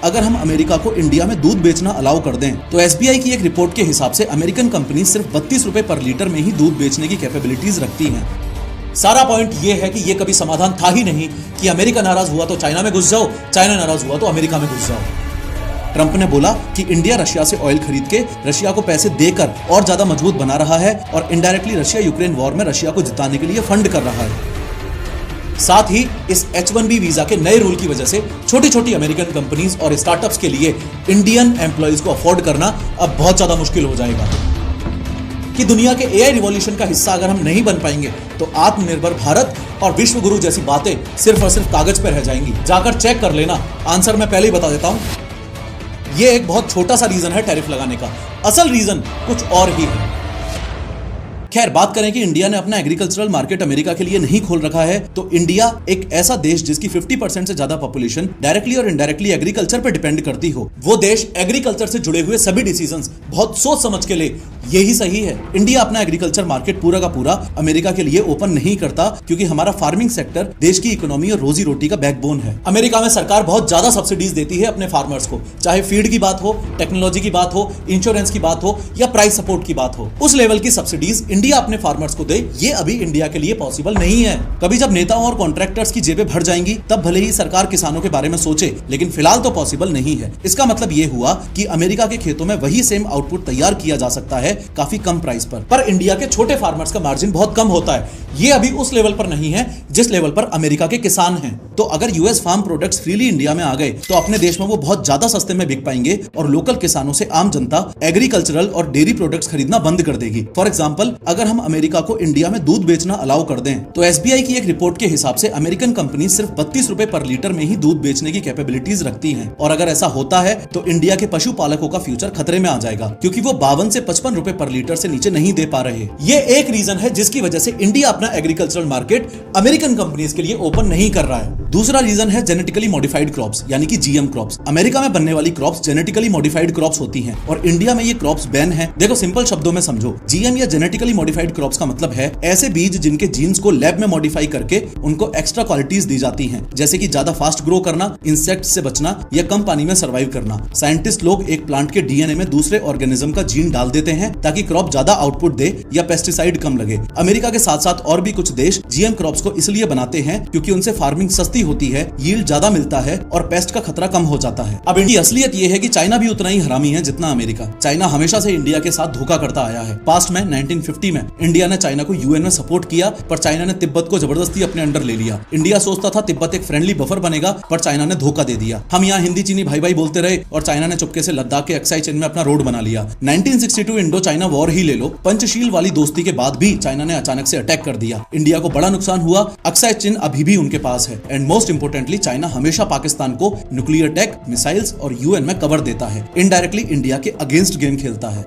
अगर हम अमेरिका को इंडिया में दूध बेचना अलाउ कर दें तो एसबीआई की एक रिपोर्ट के हिसाब से अमेरिकन कंपनी सिर्फ 32 रुपए पर लीटर में ही दूध बेचने की कैपेबिलिटीज रखती हैं। सारा पॉइंट ये है कि ये कभी समाधान था ही नहीं कि अमेरिका नाराज हुआ तो चाइना में घुस जाओ, चाइना नाराज हुआ तो अमेरिका में घुस जाओ। ट्रंप ने बोला कि इंडिया रशिया से ऑयल खरीद के रशिया को पैसे देकर और ज्यादा मजबूत बना रहा है और इनडायरेक्टली रशिया यूक्रेन वॉर में रशिया को जिताने के लिए फंड कर रहा है। साथ ही इस H1B वीजा के नए रूल की वजह से छोटी छोटी अमेरिकन कंपनीज और स्टार्टअप्स के लिए इंडियन एम्प्लॉइज को अफोर्ड करना अब बहुत ज्यादा मुश्किल हो जाएगा कि दुनिया के एआई रिवॉल्यूशन का हिस्सा अगर हम नहीं बन पाएंगे तो आत्मनिर्भर भारत और विश्व गुरु जैसी बातें सिर्फ और सिर्फ कागज पर रह जाएंगी। जाकर चेक कर लेना, आंसर मैं पहले ही बता देता हूं। यह एक बहुत छोटा सा रीजन है टैरिफ लगाने का, असल रीजन कुछ और ही है। खैर, बात करें कि इंडिया ने अपना एग्रीकल्चरल मार्केट अमेरिका के लिए नहीं खोल रखा है तो इंडिया एक ऐसा देश जिसकी 50% से ज्यादा पॉपुलेशन डायरेक्टली और इनडायरेक्टली एग्रीकल्चर पर डिपेंड करती हो, वो देश एग्रीकल्चर से जुड़े हुए सभी डिसीजंस बहुत सोच समझ के ले, यही सही है। इंडिया अपना एग्रीकल्चर मार्केट पूरा का पूरा अमेरिका के लिए ओपन नहीं करता क्योंकि हमारा फार्मिंग सेक्टर देश की इकोनॉमी और रोजी रोटी का बैकबोन है। अमेरिका में सरकार बहुत ज्यादा सब्सिडीज देती है अपने फार्मर्स को, चाहे फीड की बात हो, टेक्नोलॉजी की बात हो, इंश्योरेंस की बात हो या प्राइस सपोर्ट की बात हो। उस लेवल की सब्सिडीज इंडिया अपने फार्मर्स को दे, ये अभी इंडिया के लिए पॉसिबल नहीं है। कभी जब नेताओं और कॉन्ट्रैक्टर्स की जेबें भर जाएंगी तब भले ही सरकार किसानों के बारे में सोचे, लेकिन फिलहाल तो पॉसिबल नहीं है। इसका मतलब ये हुआ कि अमेरिका के खेतों में वही सेम आउटपुट तैयार किया जा सकता है काफी कम प्राइस पर इंडिया के छोटे फार्मर्स का मार्जिन बहुत कम होता है। ये अभी उस लेवल पर नहीं है जिस लेवल पर अमेरिका के किसान हैं। तो अगर US farm products freely India में आ गए तो अपने देश में वो बहुत ज्यादा सस्ते में बिक पाएंगे और लोकल किसानों से आम जनता एग्रीकल्चरल और डेयरी प्रोडक्ट्स खरीदना बंद कर देगी। फॉर एग्जांपल, अगर हम अमेरिका को इंडिया में दूध बेचना अलाउ कर दें तो एसबीआई की एक रिपोर्ट के हिसाब से अमेरिकन कंपनी सिर्फ 32 रुपए पर लीटर में ही दूध बेचने की कैपेबिलिटीज रखती हैं। और अगर ऐसा होता है तो इंडिया के पशुपालकों का फ्यूचर खतरे में आ जाएगा क्योंकि वो 52 से 55 रुपए पर लीटर से नीचे नहीं दे पा रहे। ये एक रीजन है जिसकी वजह से इंडिया अपना एग्रीकल्चरल मार्केट अमेरिकन कंपनीज के लिए ओपन नहीं कर रहा है। दूसरा रीजन है जेनेटिकली मॉडिफाइड क्रॉप्स यानी कि जीएम क्रॉप्स। अमेरिका में बनने वाली क्रॉप्स जेनेटिकली मॉडिफाइड क्रॉप्स होती हैं और इंडिया में ये क्रॉप्स बैन है। देखो, सिंपल शब्दों में समझो, जीएम या जेनेटिकली मॉडिफाइड क्रॉप्स का मतलब है ऐसे बीज जिनके जीन्स को लैब में मॉडिफाई करके उनको एक्स्ट्रा क्वालिटीज दी जाती हैं, जैसे कि ज्यादा फास्ट ग्रो करना, इंसेक्ट से बचना या कम पानी में सर्वाइव करना। साइंटिस्ट लोग एक प्लांट के डीएनए में दूसरे ऑर्गेनिज्म का जीन डाल देते हैं ताकि क्रॉप ज्यादा आउटपुट दे या पेस्टिसाइड कम लगे। अमेरिका के साथ साथ और भी कुछ देश जीएम क्रॉप्स को इसलिए बनाते हैं क्योंकि उनसे फार्मिंग सस्ती होती है, यील्ड ज्यादा मिलता है और पेस्ट का खतरा कम हो जाता है। अब इंडिया असलियत यह है कि चाइना भी उतना ही हरामी है जितना अमेरिका। चाइना हमेशा से इंडिया के साथ धोखा करता आया है। पास्ट में 1950 में इंडिया ने चाइना को यूएन में सपोर्ट किया पर चाइना ने तिब्बत को जबरदस्ती अपने अंडर ले लिया। इंडिया सोचता था तिब्बत एक फ्रेंडली बफर बनेगा पर चाइना ने धोखा दे दिया। हम यहाँ हिंदी चीनी भाई भाई बोलते रहे और चाइना ने चुपके से लद्दाख के अक्साई चीन में अपना रोड बना लिया। 1962 इंडो चाइना वॉर ही ले लो, पंचशील वाली दोस्ती के बाद भी चाइना ने अचानक से अटैक कर दिया। इंडिया को बड़ा नुकसान हुआ। अक्साई चीन अभी भी उनके पास है एंड मोस्ट इंपोर्टेंटली चाइना हमेशा पाकिस्तान को न्यूक्लियर टेक, मिसाइल्स और यूएन में कवर देता है। इनडायरेक्टली इंडिया के अगेंस्ट गेम खेलता है।